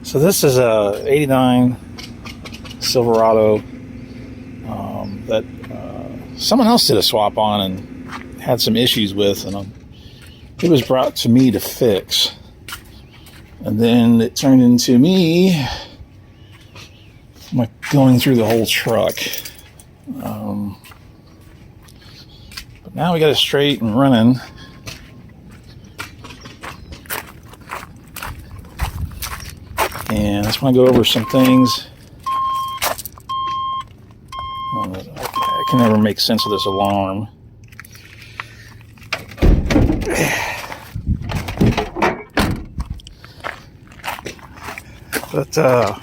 So this is a '89 Silverado that someone else did a swap on and had some issues with, and it was brought to me to fix. And then it turned into me going through the whole truck. But now we got it straight and running. And I just want to go over some things. I can never make sense of this alarm. But I'll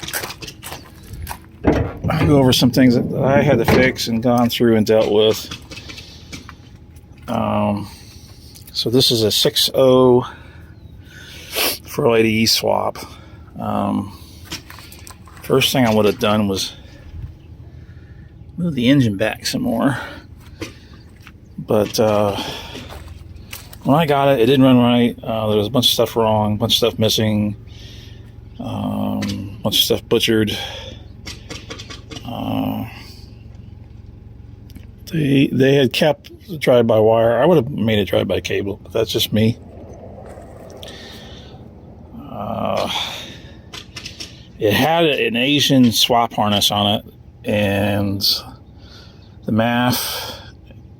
go over some things that I had to fix and gone through and dealt with. So this is a 6.0 480E swap. First thing I would have done was move the engine back some more. But when I got it, it didn't run right. There was a bunch of stuff wrong, a bunch of stuff missing, a bunch of stuff butchered. They had kept the drive-by-wire. I would have made it drive-by-cable, but that's just me. It had an Asian swap harness on it, and the MAF,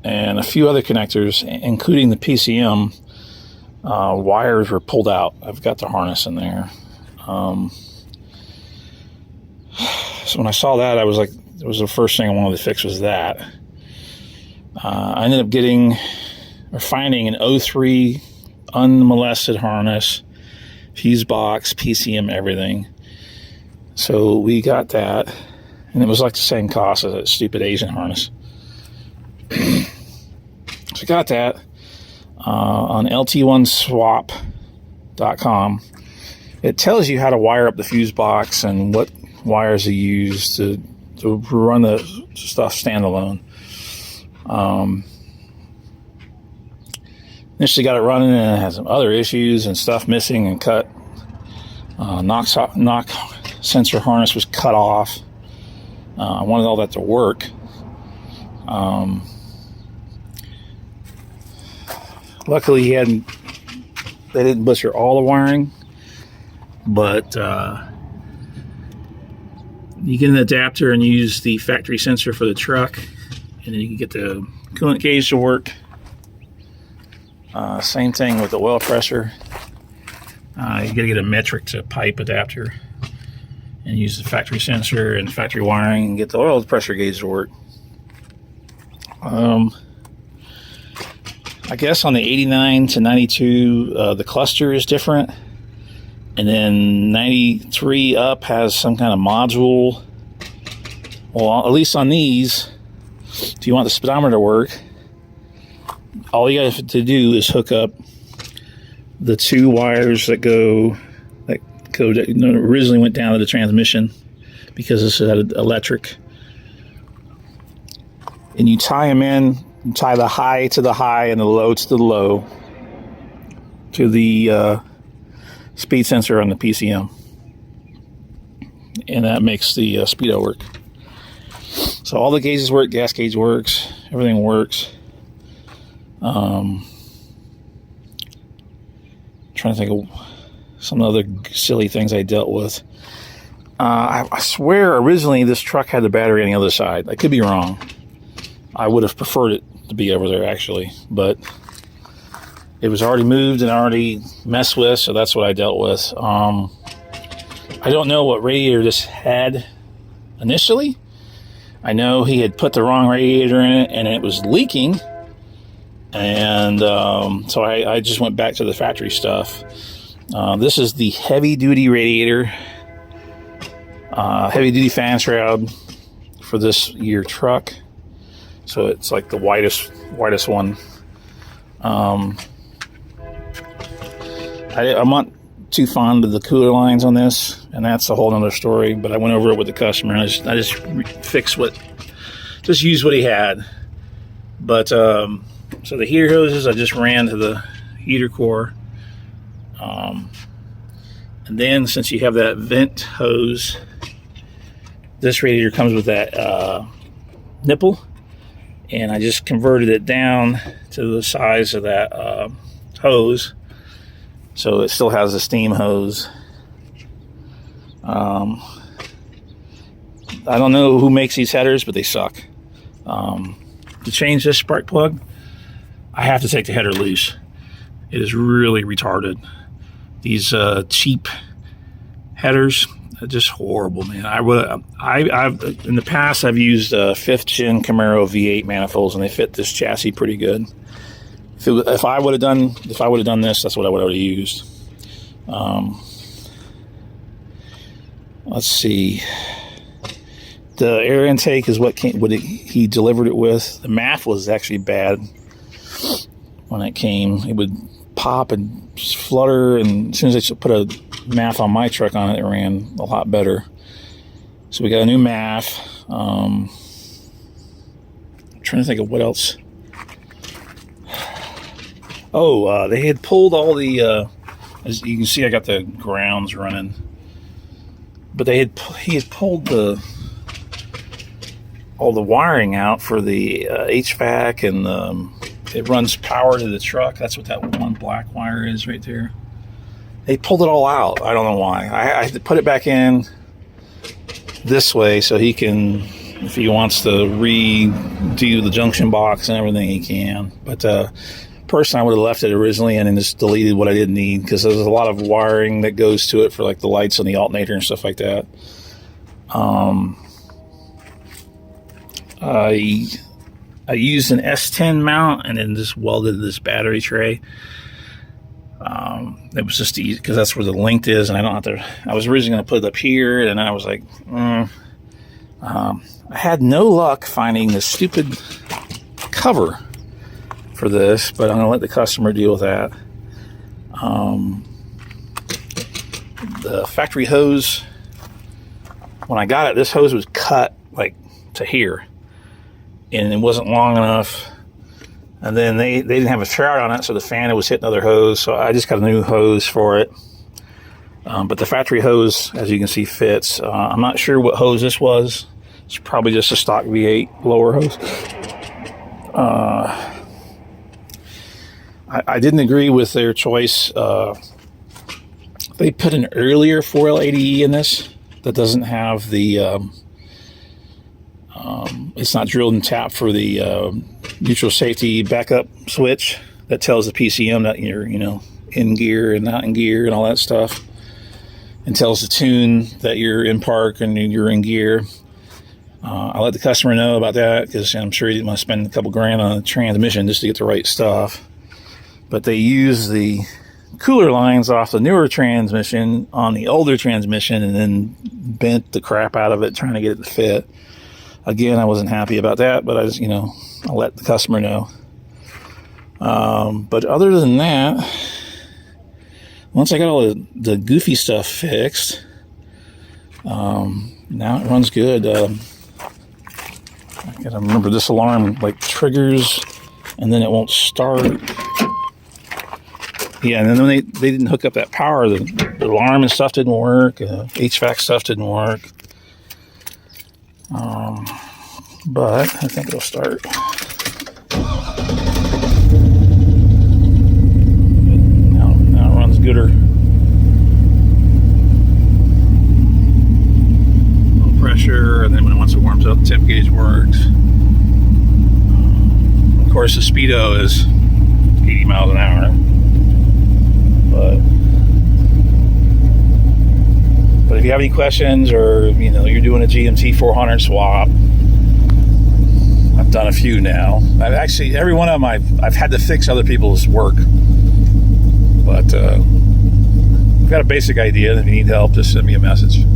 and a few other connectors, including the PCM, wires were pulled out. I've got the harness in there. So when I saw that, I was like, it was the first thing I wanted to fix was that. I ended up finding an 03 unmolested harness, fuse box, PCM, everything. So we got that, and it was like the same cost as that stupid Asian harness. So we got that on lt1swap.com. It tells you how to wire up the fuse box and what wires to use to run the stuff standalone. Initially got it running, and it had some other issues and stuff missing and cut. Knock sensor harness was cut off. I wanted all that to work. Luckily, they didn't butcher all the wiring, but you get an adapter and use the factory sensor for the truck, and then you can get the coolant gauge to work. Same thing with the oil pressure. You gotta get a metric to pipe adapter and use the factory sensor and factory wiring and get the oil pressure gauge to work. I guess on the 89 to 92, the cluster is different. And then 93 up has some kind of module. Well, at least on these, if you want the speedometer to work, all you have to do is hook up the two wires that originally went down to the transmission, because this had electric, and you tie them in. You tie the high to the high and the low to the low to the speed sensor on the PCM, and that makes the speedo work. So all the gauges work, gas gauge works, everything works. Trying to think of some other silly things I dealt with. I swear originally this truck had the battery on the other side. I could be wrong. I would have preferred it to be over there, actually, but it was already moved and already messed with, so that's what I dealt with. I don't know what radiator this had initially. I know he had put the wrong radiator in it, and it was leaking. And so I just went back to the factory stuff. This is the heavy-duty radiator, heavy-duty fan shroud for this year truck. So it's like the widest one. I'm not too fond of the cooler lines on this, and that's a whole other story. But I went over it with the customer, and I just fixed just used what he had. But so the heater hoses, I just ran to the heater core, And then since you have that vent hose, this radiator comes with that nipple, and I just converted it down to the size of that hose, so it still has a steam hose. I don't know who makes these headers, but they suck. To change this spark plug, I have to take the header loose. It is really retarded. These cheap headers are just horrible, man. I've in the past I've used 5th gen Camaro V8 manifolds, and they fit this chassis pretty good. If I would have done this, that's what I would have used. Let's see. The air intake is what he delivered it with. The MAF was actually bad when it came. It would pop and flutter, and as soon as I put a MAF on my truck on it, it ran a lot better. So we got a new MAF. I'm trying to think of what else. Oh, they had pulled all the, as you can see, I got the grounds running. But he had pulled all the wiring out for the HVAC, and it runs power to the truck. That's what that one black wire is right there. They pulled it all out. I don't know why. I had to put it back in this way so he can, if he wants to redo the junction box and everything, he can. But personally, I would have left it originally and then just deleted what I didn't need, because there's a lot of wiring that goes to it for like the lights on the alternator and stuff like that. I used an S10 mount and then just welded this battery tray. It was just easy because that's where the length is, and I don't have to. I was originally going to put it up here, and I was like, I had no luck finding the stupid cover for this, but I'm going to let the customer deal with that. The factory hose, when I got it, this hose was cut like to here, and it wasn't long enough. And then they didn't have a shroud on it, so the fan was hitting other hose. So I just got a new hose for it. But the factory hose, as you can see, fits. I'm not sure what hose this was. It's probably just a stock V8 blower hose. I didn't agree with their choice. They put an earlier 4L80E in this that doesn't have the... it's not drilled and tapped for the neutral safety backup switch that tells the PCM that you're, in gear and not in gear and all that stuff, and tells the tune that you're in park and you're in gear. I let the customer know about that because I'm sure he didn't want to spend a couple grand on a transmission just to get the right stuff. But they use the cooler lines off the newer transmission on the older transmission and then bent the crap out of it trying to get it to fit. Again, I wasn't happy about that, but I just, I'll let the customer know. But other than that, once I got all the goofy stuff fixed, now it runs good. I gotta remember this alarm like triggers and then it won't start. Yeah, and then they didn't hook up that power. The alarm and stuff didn't work. HVAC stuff didn't work. But I think it'll start. Now it runs gooder. Low pressure, and then once it warms up, the temp gauge works. Of course, the speedo is 80 miles an hour. But if you have any questions, or you're doing a GMT400 swap, I've done a few now. I've actually, every one of them I've had to fix other people's work. But I've got a basic idea. If you need help, just send me a message.